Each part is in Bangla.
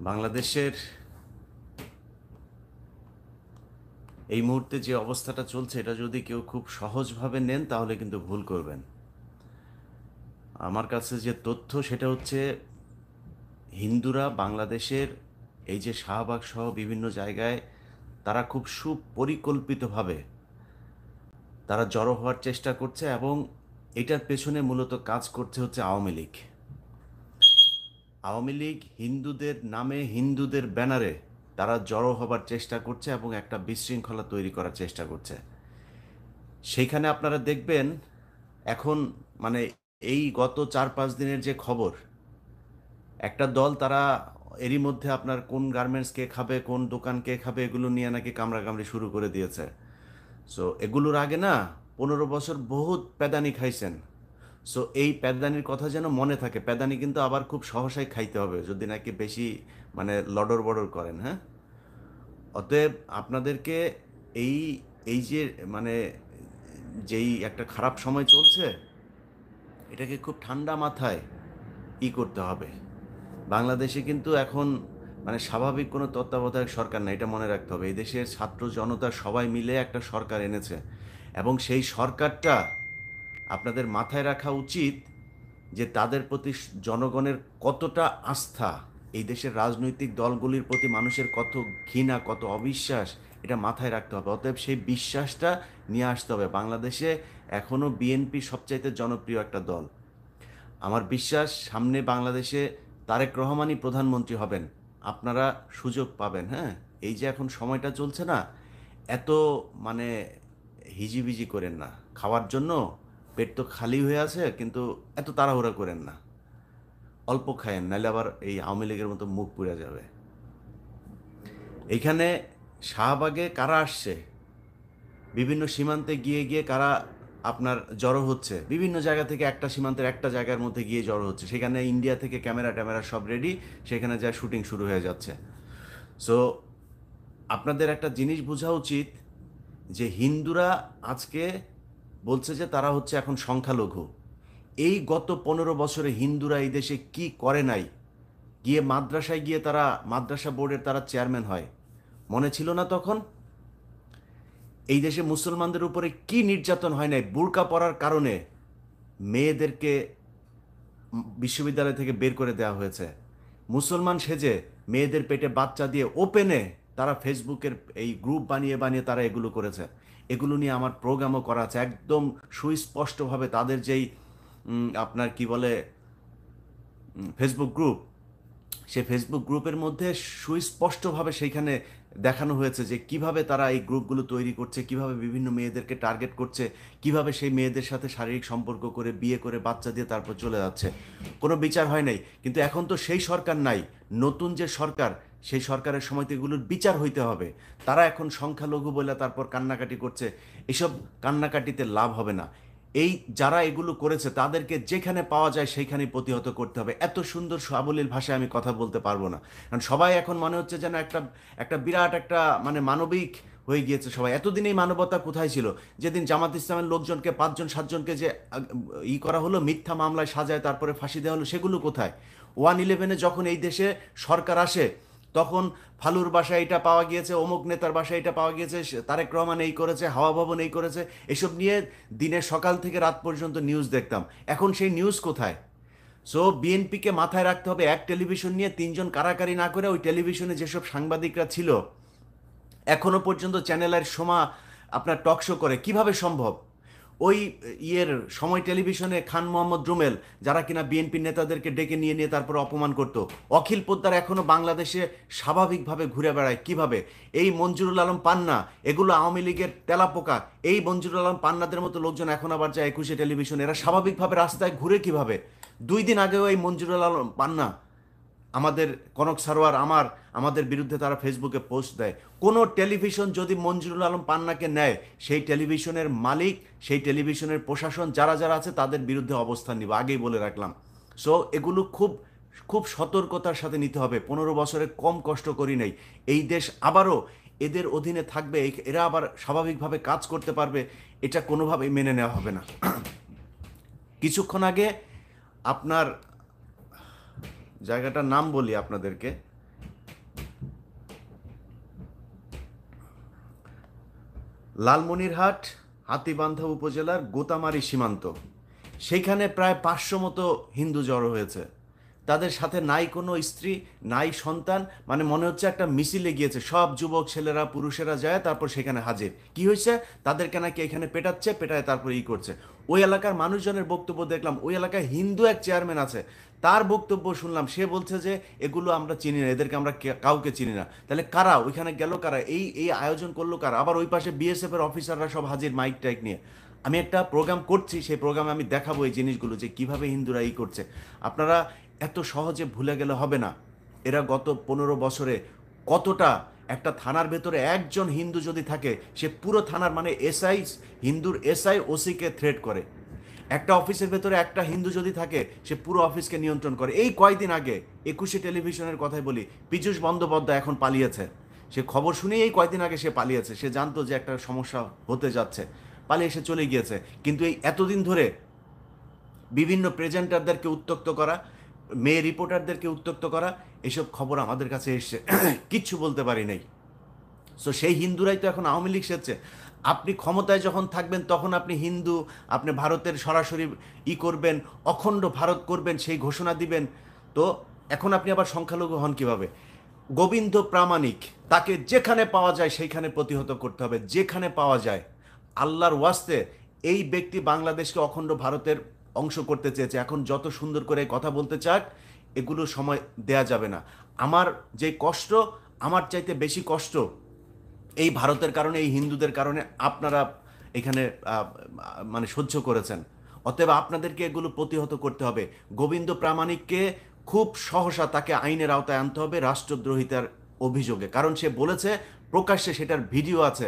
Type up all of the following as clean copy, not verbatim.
বাংলাদেশের এই মুহূর্তে যে অবস্থাটা চলছে এটা যদি কেউ খুব সহজভাবে নেন তাহলে কিন্তু ভুল করবেন। আমার কাছে যে তথ্য সেটা হচ্ছে হিন্দুরা বাংলাদেশের এই যে শাহবাগ সহ বিভিন্ন জায়গায় তারা খুব সুপরিকল্পিতভাবে তারা জড়ো হওয়ার চেষ্টা করছে এবং এটার পেছনে মূলত কাজ করছে হচ্ছে আওয়ামী লীগ। আওয়ামী লীগ হিন্দুদের নামে হিন্দুদের ব্যানারে তারা জড়ো হবার চেষ্টা করছে এবং একটা বিশৃঙ্খলা তৈরি করার চেষ্টা করছে। সেইখানে আপনারা দেখবেন এখন মানে এই গত 4-5 দিনের যে খবর, একটা দল তারা এরই মধ্যে আপনার কোন গার্মেন্টস কে খাবে, কোন দোকান কে খাবে, এগুলো নিয়ে নাকি কামড়াকামড়ি শুরু করে দিয়েছে। সো এগুলোর আগে না 15 বছর বহুত প্যাদানি খাইছেন। সো এই প্যাদানির কথা যেন মনে থাকে। প্যাদানি কিন্তু আবার খুব সহসাই খাইতে হবে যদি নাকি বেশি মানে লডর বডর করেন, হ্যাঁ। অতএব আপনাদেরকে এই এই যে মানে যেই একটা খারাপ সময় চলছে এটাকে খুব ঠান্ডা মাথায় করতে হবে। বাংলাদেশে কিন্তু এখন মানে স্বাভাবিক কোনো তত্ত্বাবধায়ক সরকার না, এটা মনে রাখতে হবে। এই দেশের ছাত্র জনতা সবাই মিলে একটা সরকার এনেছে এবং সেই সরকারটা আপনাদের মাথায় রাখা উচিত যে তাদের প্রতি জনগণের কতটা আস্থা, এই দেশের রাজনৈতিক দলগুলির প্রতি মানুষের কত ঘৃণা, কত অবিশ্বাস, এটা মাথায় রাখতে হবে। অতএব সেই বিশ্বাসটা নিয়ে আসতে হবে। বাংলাদেশে এখনও বিএনপি সবচাইতে জনপ্রিয় একটা দল। আমার বিশ্বাস সামনে বাংলাদেশে তারেক রহমানই প্রধানমন্ত্রী হবেন। আপনারা সুযোগ পাবেন, হ্যাঁ। এই যে এখন সময়টা চলছে না, এত মানে হিজিবিজি করেন না। খাওয়ার জন্য পেট তো খালি হয়ে আছে, কিন্তু এত তাড়াহুড়া করেন না। অল্প খায়েন, নাহলে আবার এই আওয়ামী লীগের মতো মুখ পুড়ে যাবে। এইখানে শাহবাগে কারা আসছে, বিভিন্ন সীমান্তে গিয়ে গিয়ে কারা আপনার জড়ো হচ্ছে, বিভিন্ন জায়গা থেকে একটা সীমান্তের একটা জায়গার মধ্যে গিয়ে জড়ো হচ্ছে। সেখানে ইন্ডিয়া থেকে ক্যামেরা ট্যামেরা সব রেডি, সেখানে যা শুটিং শুরু হয়ে যাচ্ছে। সো আপনাদের একটা জিনিস বোঝা উচিত যে হিন্দুরা আজকে বলছে যে তারা হচ্ছে এখন সংখ্যালঘু। এই গত 15 বছরে হিন্দুরা এই দেশে কি করে নাই। গিয়ে মাদ্রাসায় গিয়ে তারা মাদ্রাসা বোর্ডের তারা চেয়ারম্যান হয়, মনে ছিল না তখন? এই দেশে মুসলমানদের উপরে কি নির্যাতন হয় নাই। বুরকা পরার কারণে মেয়েদেরকে বিশ্ববিদ্যালয় থেকে বের করে দেওয়া হয়েছে। মুসলমান সেজে মেয়েদের পেটে বাচ্চা দিয়ে ওপেনে তারা ফেসবুকের এই গ্রুপ বানিয়ে বানিয়ে তারা এগুলো করেছে। এগুলো নিয়ে আমার প্রোগ্রামও করা আছে, একদম সুস্পষ্টভাবে তাদের যেই আপনার কি বলে ফেসবুক গ্রুপ, সে ফেসবুক গ্রুপের মধ্যে সুস্পষ্টভাবে সেইখানে দেখানো হয়েছে যে কিভাবে তারা এই গ্রুপগুলো তৈরি করছে, কিভাবে বিভিন্ন মেয়েদেরকে টার্গেট করছে, কিভাবে সেই মেয়েদের সাথে শারীরিক সম্পর্ক করে বিয়ে করে বাচ্চা দিয়ে তারপর চলে যাচ্ছে। কোনো বিচার হয় নাই। কিন্তু এখন তো সেই সরকার নাই, নতুন যে সরকার, সেই সরকারের সময় তো এগুলোর বিচার হইতে হবে। তারা এখন সংখ্যালঘু বলে তারপর কান্নাকাটি করছে। এসব কান্নাকাটিতে লাভ হবে না। এই যারা এগুলো করেছে তাদেরকে যেখানে পাওয়া যায় সেইখানেই প্রতিহত করতে হবে। এত সুন্দর সাবলীল ভাষায় আমি কথা বলতে পারবো না, কারণ সবাই এখন মনে হচ্ছে যেন একটা একটা বিরাট একটা মানে মানবিক হয়ে গিয়েছে সবাই। এতদিন এই মানবতা কোথায় ছিল? যেদিন জামাত ইসলামের লোকজনকে 5-7জনকে যে করা হলো, মিথ্যা মামলায় সাজায় তারপরে ফাঁসি দেওয়া হলো, সেগুলো কোথায়? 111-এ যখন এই দেশে সরকার আসে তখন ফালুর বাসায় এটা পাওয়া গিয়েছে, অমুক নেতার বাসায় এটা পাওয়া গিয়েছে, তারেক রহমান এই করেছে, হাওয়া ভবন এই করেছে, এসব নিয়ে দিনের সকাল থেকে রাত পর্যন্ত নিউজ দেখতাম। এখন সেই নিউজ কোথায়? সো বিএনপিকে মাথায় রাখতে হবে, এক টেলিভিশন নিয়ে 3জন কারাকারি না করে ওই টেলিভিশনে যেসব সাংবাদিকরা ছিল এখনো পর্যন্ত চ্যানেলের সময় আপনার টক শো করে, কিভাবে সম্ভব? ওই সময় টেলিভিশনে খান মোহাম্মদ রুমেল, যারা কিনা বিএনপি নেতাদেরকে ডেকে নিয়ে নিয়ে তারপর অপমান করতো, অখিল পোদ্দার এখনো বাংলাদেশে স্বাভাবিকভাবে ঘুরে বেড়ায় কিভাবে? এই মঞ্জুরুল আলম পান্না, এগুলো আওয়ামী লীগের তেলাপোকা। এই মঞ্জুরুল আলম পান্নাদের মতো লোকজন এখন আবার যায় 21-এ টেলিভিশন। এরা স্বাভাবিকভাবে রাস্তায় ঘুরে কিভাবে? 2 দিন আগেও এই মঞ্জুরুল আলম পান্না, আমাদের কনক সারোয়ার আমাদের বিরুদ্ধে তারা ফেসবুকে পোস্ট দেয়। কোনো টেলিভিশন যদি মঞ্জুরুল আলম পান্নাকে নেয়, সেই টেলিভিশনের মালিক, সেই টেলিভিশনের প্রশাসন যারা যারা আছে তাদের বিরুদ্ধে অবস্থান নিব, আগেই বলে রাখলাম। সো এগুলো খুব খুব সতর্কতার সাথে নিতে হবে। 15 বছরে কম কষ্ট করি নাই। এই দেশ আবারও এদের অধীনে থাকবে, এরা আবার স্বাভাবিকভাবে কাজ করতে পারবে, এটা কোনোভাবেই মেনে নেওয়া হবে না। কিছুক্ষণ আগে আপনার জায়গাটার নাম বলি আপনাদেরকে, লালমনিরহাট হাতীবান্ধা উপজেলার গোতামারি সীমান্ত, সেইখানে প্রায় 500 মতো হিন্দু জড়ো হয়েছে। তাদের সাথে নাই কোনো স্ত্রী, নাই সন্তান, মানে মনে হচ্ছে একটা মিছিলে গিয়েছে, সব যুবক ছেলেরা পুরুষেরা যায়, তারপর সেখানে হাজির। কি হয়েছে, তাদেরকে নাকি এখানে পেটাচ্ছে, পেটায় তারপর করছে। ওই এলাকার মানুষজনের বক্তব্য দেখলাম, ওই এলাকায় হিন্দু এক চেয়ারম্যান আছে, তার বক্তব্য শুনলাম, সে বলছে যে এগুলো আমরা চিনি না, এদেরকে আমরা কাউকে চিনি না। তাহলে কারা ওইখানে গেল, কারা এই এই আয়োজন করলো কারা? আবার ওই পাশে বিএসএফ এর অফিসাররা সব হাজির মাইক টাইক নিয়ে। আমি একটা প্রোগ্রাম করছি, সেই প্রোগ্রামে আমি দেখাবো এই জিনিসগুলো, যে কিভাবে হিন্দুরা করছে। আপনারা এত সহজে ভুলে গেলে হবে না। এরা গত 15 বছরে কতটা, একটা থানার ভেতরে একজন হিন্দু যদি থাকে, সে পুরো থানার, মানে এসআই, হিন্দুর এসআই ওসিকে থ্রেট করে। একটা অফিসের ভেতরে একটা হিন্দু যদি থাকে, সে পুরো অফিসকে নিয়ন্ত্রণ করে। এই কয়দিন আগে 21 টেলিভিশনের কথাই বলি, পীযূষ বন্দ্যোপাধ্যায় এখন পালিয়েছে। সে খবর শুনেই এই কয়দিন আগে সে পালিয়েছে, সে জানতো যে একটা সমস্যা হতে যাচ্ছে, পালিয়ে সে চলে গিয়েছে। কিন্তু এই এতদিন ধরে বিভিন্ন প্রেজেন্টারদেরকে উত্ত্যক্ত করা, মেয়ে রিপোর্টারদেরকে উত্ত্যক্ত করা, এসব খবর আমাদের কাছে এসছে, কিচ্ছু বলতে পারি নাই। সো সেই হিন্দুরাই তো এখন আওয়ামী লীগ সেচ্ছে। আপনি ক্ষমতায় যখন থাকবেন তখন আপনি হিন্দু, আপনি ভারতের সরাসরি করবেন, অখণ্ড ভারত করবেন, সেই ঘোষণা দিবেন। তো এখন আপনি আবার সংখ্যালঘু হন কিভাবে? গোবিন্দ প্রামাণিক, তাকে যেখানে পাওয়া যায় সেইখানে প্রতিহত করতে হবে, যেখানে পাওয়া যায়। আল্লাহর ওয়াস্তে এই ব্যক্তি বাংলাদেশকে অখণ্ড ভারতের অংশ করতে চেয়েছে। এখন যত সুন্দর করে কথা বলতে চাক, এগুলো সময় দেয়া যাবে না। আমার যে কষ্ট, আমার চাইতে বেশি কষ্ট এই ভারতের কারণে, এই হিন্দুদের কারণে আপনারা এখানে মানে সহ্য করেছেন। অতএব আপনাদেরকে এগুলো প্রতিহত করতে হবে। গোবিন্দ প্রামাণিককে খুব সহসা তাকে আইনের আওতায় আনতে হবে রাষ্ট্রদ্রোহিতার অভিযোগে। কারণ সে বলেছে প্রকাশ্যে, সেটার ভিডিও আছে,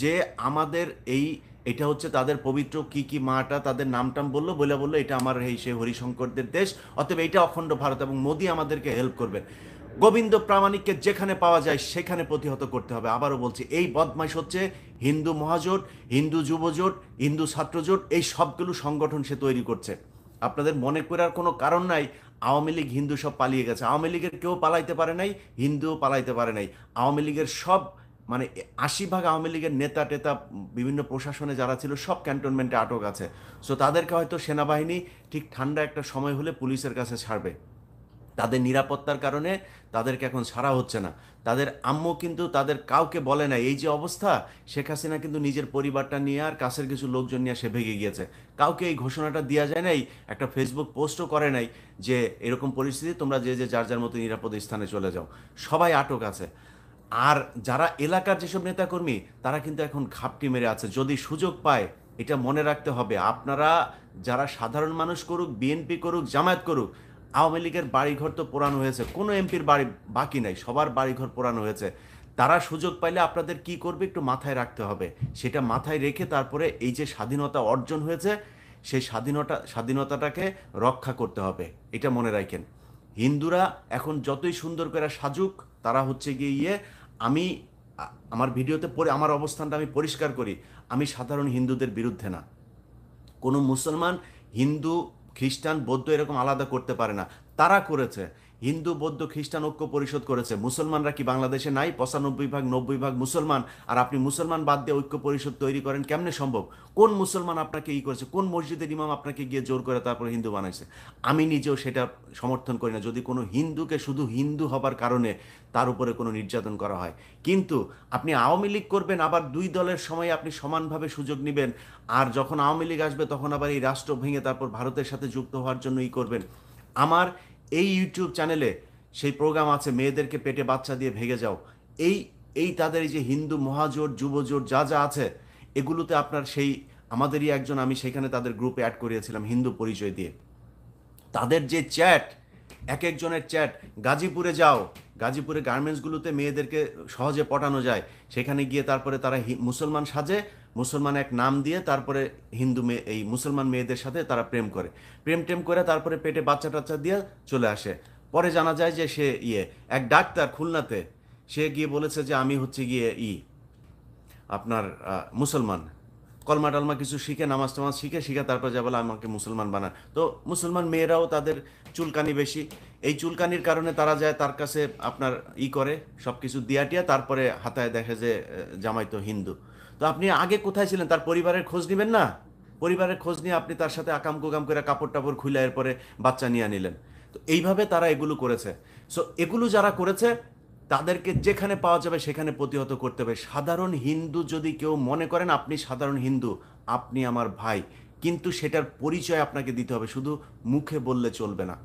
যে আমাদের এটা হচ্ছে তাদের পবিত্র কি কি মাটা, তাদের নামটাম বললো, বললো এটা আমার সেই হরিশঙ্করদের দেশ, অতএব এটা অখণ্ড ভারত এবং মোদি আমাদেরকে হেল্প করবেন। গোবিন্দ প্রামাণিককে যেখানে পাওয়া যায় সেখানে প্রতিহত করতে হবে। আবারও বলছি, এই বদমাইশ হচ্ছে হিন্দু মহাজোট, হিন্দু যুবজোট, হিন্দু ছাত্রজোট, এই সবগুলো সংগঠন সে তৈরি করছে। আপনাদের মনে করার কোনো কারণ নাই আওয়ামী লীগ হিন্দু সব পালিয়ে গেছে। আওয়ামী লীগের কেউ পালাইতে পারে নাই, হিন্দুও পালাইতে পারে নাই। আওয়ামী লীগের সব, মানে 80% আওয়ামী লীগের নেতা টেতা, বিভিন্ন প্রশাসনে যারা ছিল, সব ক্যান্টনমেন্টে আটক আছে। সো তাদেরকে হয়তো সেনাবাহিনী ঠিক ঠান্ডা একটা সময় হলে পুলিশের কাছে ছাড়বে। তাদের নিরাপত্তার কারণে তাদেরকে এখন ছাড়া হচ্ছে না। তাদের আম্মু কিন্তু তাদের কাউকে বলে না এই যে অবস্থা। শেখ হাসিনা কিন্তু নিজের পরিবারটা নিয়ে আর কাছের কিছু লোকজন নিয়ে সে ভেগে গিয়েছে। কাউকে এই ঘোষণাটা দেওয়া যায় নাই, একটা ফেসবুক পোস্টও করে নাই যে এরকম পরিস্থিতি, তোমরা যে যে যার যার মতো নিরাপদ স্থানে চলে যাও। সবাই আটক আছে। আর যারা এলাকার যেসব নেতাকর্মী, তারা কিন্তু এখন ঘাপটি মেরে আছে, যদি সুযোগ পায়। এটা মনে রাখতে হবে, আপনারা যারা সাধারণ মানুষ করুক, বিএনপি করুক, জামায়াত করুক, আওয়ামী লীগের বাড়িঘর তো পোড়ানো হয়েছে, কোনো এমপির বাড়ি বাকি নাই, সবার বাড়িঘর পোড়ানো হয়েছে। তারা সুযোগ পাইলে আপনাদের কি করবে একটু মাথায় রাখতে হবে। সেটা মাথায় রেখে তারপরে এই যে স্বাধীনতা অর্জন হয়েছে, সেই স্বাধীনতাটাকে রক্ষা করতে হবে, এটা মনে রাখেন। হিন্দুরা এখন যতই সুন্দর করে সাজুক, তারা হচ্ছে গিয়ে আমি আমার ভিডিওতে পরে আমার অবস্থানটা আমি পরিষ্কার করি, আমি সাধারণ হিন্দুদের বিরুদ্ধে না। কোনো মুসলমান হিন্দু খ্রিস্টান বৌদ্ধ এরকম আলাদা করতে পারে না, তারা করেছে। হিন্দু বৌদ্ধ খ্রিস্টান ঐক্য পরিষদ করেছে। মুসলমানরা কি বাংলাদেশে নাই? 95% 90% মুসলমান। আর আপনি মুসলমান বাদ দিয়ে ঐক্য পরিষদ তৈরি করেন, কেমনে সম্ভব? কোন মুসলমান আপনাকে করেছে? কোন মসজিদের ইমাম আপনাকে গিয়ে জোর করে তারপরে হিন্দু বানাইছে? আমি নিজেও সেটা সমর্থন করি না, যদি কোনো হিন্দুকে শুধু হিন্দু হবার কারণে তার উপরে কোনো নির্যাতন করা হয়। কিন্তু আপনি আওয়ামী লীগ করবেন, আবার দুই দলের সময় আপনি সমানভাবে সুযোগ নেবেন, আর যখন আওয়ামী লীগ আসবে তখন আবার এই রাষ্ট্র ভেঙে তারপর ভারতের সাথে যুক্ত হওয়ার জন্য করবেন। আমার এই ইউটিউব চ্যানেলে সেই প্রোগ্রাম আছে, মেয়েদেরকে পেটে বাচ্চা দিয়ে ভেগে যাও। এই এই তাদের এই যে হিন্দু মহাজোট, যুবজোট যা যা আছে, এগুলোতে আপনার সেই আমাদেরই একজন, আমি সেখানে তাদের গ্রুপে অ্যাড করিয়েছিলাম হিন্দু পরিচয় দিয়ে। তাদের যে চ্যাট, এক একজনের চ্যাট, গাজীপুরে যাও, গাজীপুরে গার্মেন্টসগুলোতে মেয়েদেরকে সহজে পটানো যায়, সেখানে গিয়ে তারপরে তারা মুসলমান সাজে, মুসলমান এক নাম দিয়ে তারপরে হিন্দু মেয়ে, এই মুসলমান মেয়েদের সাথে তারা প্রেম করে, প্রেম টেম করে তারপরে পেটে বাচ্চা টাচ্চা দিয়ে চলে আসে। পরে জানা যায় যে সে এক ডাক্তার খুলনাতে, সে গিয়ে বলেছে যে আমি হচ্ছে গিয়ে আপনার মুসলমান, কলমা টলমা কিছু শিখে, নামাজ টামাজ শিখে তারপর যা বলে আমাকে মুসলমান বানান। তো মুসলমান মেয়েরাও তাদের চুলকানি বেশি, এই চুলকানির কারণে তারা যায় তার কাছে আপনার করে সব কিছু দিয়াটিয়া, তারপরে হাতায় দেখে যে জামাই তো হিন্দু। তো আপনি আগে কোথায় ছিলেন? তার পরিবারের খোঁজ নেবেন না? পরিবারের খোঁজ নিয়ে আপনি তার সাথে আকাম কুকাম করে কাপড় টাপড় খুলে এরপরে বাচ্চা নিয়ে নিলেন। তো এইভাবে তারা এগুলো করেছে। সো এগুলো যারা করেছে তাদেরকে যেখানে পাওয়া যাবে সেখানে প্রতিহত করতে হবে। সাধারণ হিন্দু যদি কেউ মনে করেন আপনি সাধারণ হিন্দু, আপনি আমার ভাই, কিন্তু সেটার পরিচয় আপনাকে দিতে হবে, শুধু মুখে বললে চলবে না।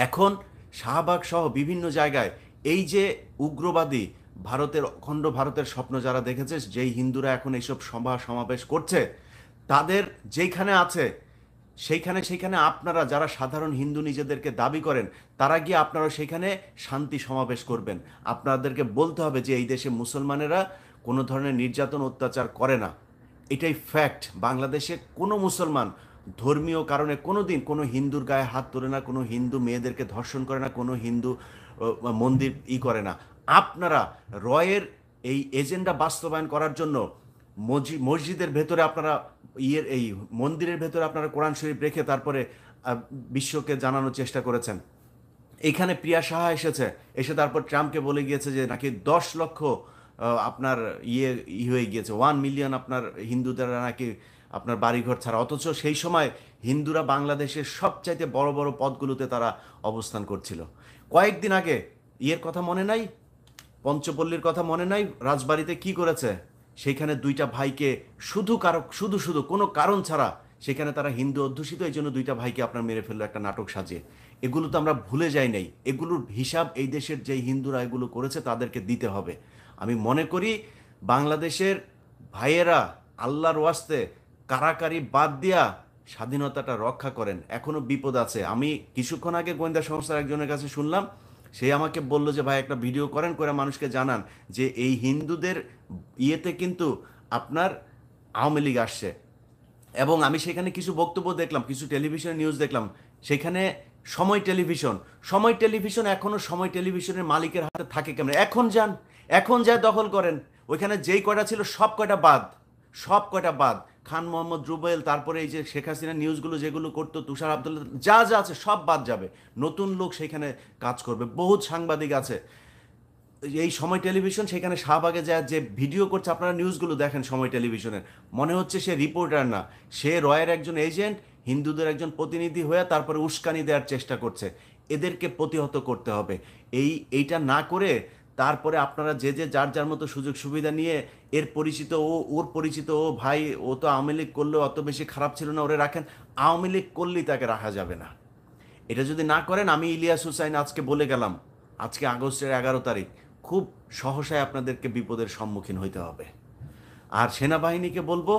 এখন শাহবাগ সহ বিভিন্ন জায়গায় এই যে উগ্রবাদী ভারতের অখণ্ড ভারতের স্বপ্ন যারা দেখেছে, যেই হিন্দুরা এখন এইসব সভা সমাবেশ করছে, তাদের যেইখানে আছে সেইখানে আপনারা যারা সাধারণ হিন্দু নিজেদেরকে দাবি করেন, তারা গিয়ে আপনারা সেখানে শান্তি সমাবেশ করবেন। আপনাদেরকে বলতে হবে যে এই দেশে মুসলমানেরা কোনো ধরনের নির্যাতন অত্যাচার করে না। এটাই ফ্যাক্ট। বাংলাদেশে কোনো মুসলমান ধর্মীয় কারণে কোনো দিন কোনো হিন্দুর গায়ে হাত তোলে না, কোনো হিন্দু মেয়েদেরকে ধর্ষণ করে না, কোনো হিন্দু মন্দির করে না। আপনারা রয়ের এই এজেন্ডা বাস্তবায়ন করার জন্য মসজিদের ভেতরে আপনারা এই মন্দিরের ভেতরে আপনারা কোরআন শরীফ রেখে তারপরে বিশ্বকে জানানোর চেষ্টা করেছেন। এইখানে প্রিয়া সাহা এসে তারপর ট্রাম্পকে বলে গিয়েছে যে নাকি 10 লক্ষ আপনার হয়ে গিয়েছে, 1 মিলিয়ন আপনার হিন্দুদের নাকি আপনার বাড়িঘর ছাড়া। অথচ সেই সময় হিন্দুরা বাংলাদেশের সবচাইতে বড় বড় পদগুলোতে তারা অবস্থান করছিল। কয়েকদিন আগে কথা মনে নাই? পঞ্চপল্লীর কথা মনে নাই? রাজবাড়িতে কি করেছে? সেখানে 2টা ভাইকে শুধু কোনো কারণ ছাড়া, সেখানে তারা হিন্দু অধ্যুষিত, এই জন্য 2টা ভাইকে আপনার মেরে ফেললো একটা নাটক সাজিয়ে। এগুলো তো আমরা ভুলে যাই নাই। এগুলোর হিসাব এই দেশের যেই হিন্দুরা এগুলো করেছে তাদেরকে দিতে হবে। আমি মনে করি বাংলাদেশের ভাইয়েরা আল্লাহর ওয়াস্তে কারাকারি বাদ দিয়া স্বাধীনতাটা রক্ষা করেন। এখনো বিপদ আছে। আমি কিছুক্ষণ আগে গোয়েন্দা সংস্থার একজনের কাছে শুনলাম, সে আমাকে বলল যে ভাই একটা ভিডিও করে মানুষকে জানান যে এই হিন্দুদের কিন্তু আপনার আওয়ামী লীগ আসছে। এবং আমি সেখানে কিছু বক্তব্য দেখলাম, কিছু টেলিভিশন নিউজ দেখলাম, সেখানে সময় টেলিভিশন এখনো সময় টেলিভিশনের মালিকের হাতে থাকে কেমন? এখন যায় দখল করেন। ওইখানে যেই কয়টা ছিল সব কয়টা বাদ। খান মোহাম্মদ রুবেল, তারপরে এই যে শেখ হাসিনা নিউজগুলো যেগুলো করতো, তুষার আব্দুল্লাহ, যা আছে সব বাদ যাবে। নতুন লোক সেখানে কাজ করবে, বহুত সাংবাদিক আছে। এই সময় টেলিভিশন সেখানে শাহবাগে যায় যে ভিডিও করছে, আপনারা নিউজগুলো দেখেন সময় টেলিভিশনের, মনে হচ্ছে সে রিপোর্টার না, সে রয়ের একজন এজেন্ট, হিন্দুদের একজন প্রতিনিধি হয়ে তারপরে উস্কানি দেওয়ার চেষ্টা করছে। এদেরকে প্রতিহত করতে হবে। এইটা না করে তারপরে আপনারা যে যার মতো সুযোগ সুবিধা নিয়ে ওর পরিচিত ও ভাই, ও তো আওয়ামী লীগ করলেও অত বেশি খারাপ ছিল না, ওরে রাখেন। আওয়ামী লীগ করলেই তাকে রাখা যাবে না। এটা যদি না করেন, আমি ইলিয়াস হুসাইন আজকে বলে গেলাম, আজকে আগস্টের 11 তারিখ, খুব সহসায় আপনাদেরকে বিপদের সম্মুখীন হইতে হবে। আর সেনাবাহিনীকে বলবো,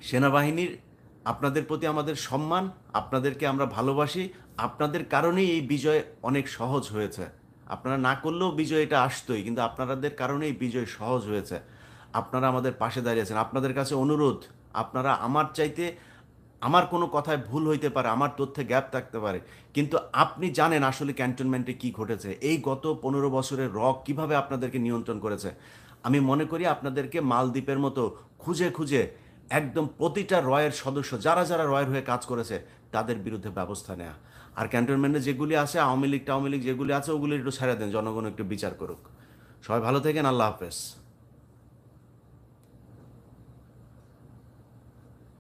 সেনাবাহিনীর আপনাদের প্রতি আমাদের সম্মান, আপনাদেরকে আমরা ভালোবাসি। আপনাদের কারণেই এই বিজয় অনেক সহজ হয়েছে। আপনারা না করলেও বিজয় এটা আসতোই, কিন্তু আপনাদের কারণেই বিজয় সহজ হয়েছে। আপনারা আমাদের পাশে দাঁড়িয়েছেন। আপনাদের কাছে অনুরোধ, আপনারা আমার কোনো কথায় ভুল হইতে পারে, আমার তথ্যে গ্যাপ থাকতে পারে, কিন্তু আপনি জানেন আসলে ক্যান্টনমেন্টে কি ঘটেছে। এই গত 15 বছরের কিভাবে আপনাদেরকে নিয়ন্ত্রণ করেছে। আমি মনে করি আপনাদেরকে মালদ্বীপের মতো খুঁজে একদম প্রতিটা রয়ের সদস্য যারা রয়ের হয়ে কাজ করেছে তাদের বিরুদ্ধে ব্যবস্থা নেওয়া। আর ক্যান্টনমেন্টে যেগুলি আছে, আওয়ামী লীগ যেগুলি আছে, ওগুলি একটু ছেড়ে দেন, জনগণ একটু বিচার করুক। সবাই ভালো থাকেন। আল্লাহ হাফেজ।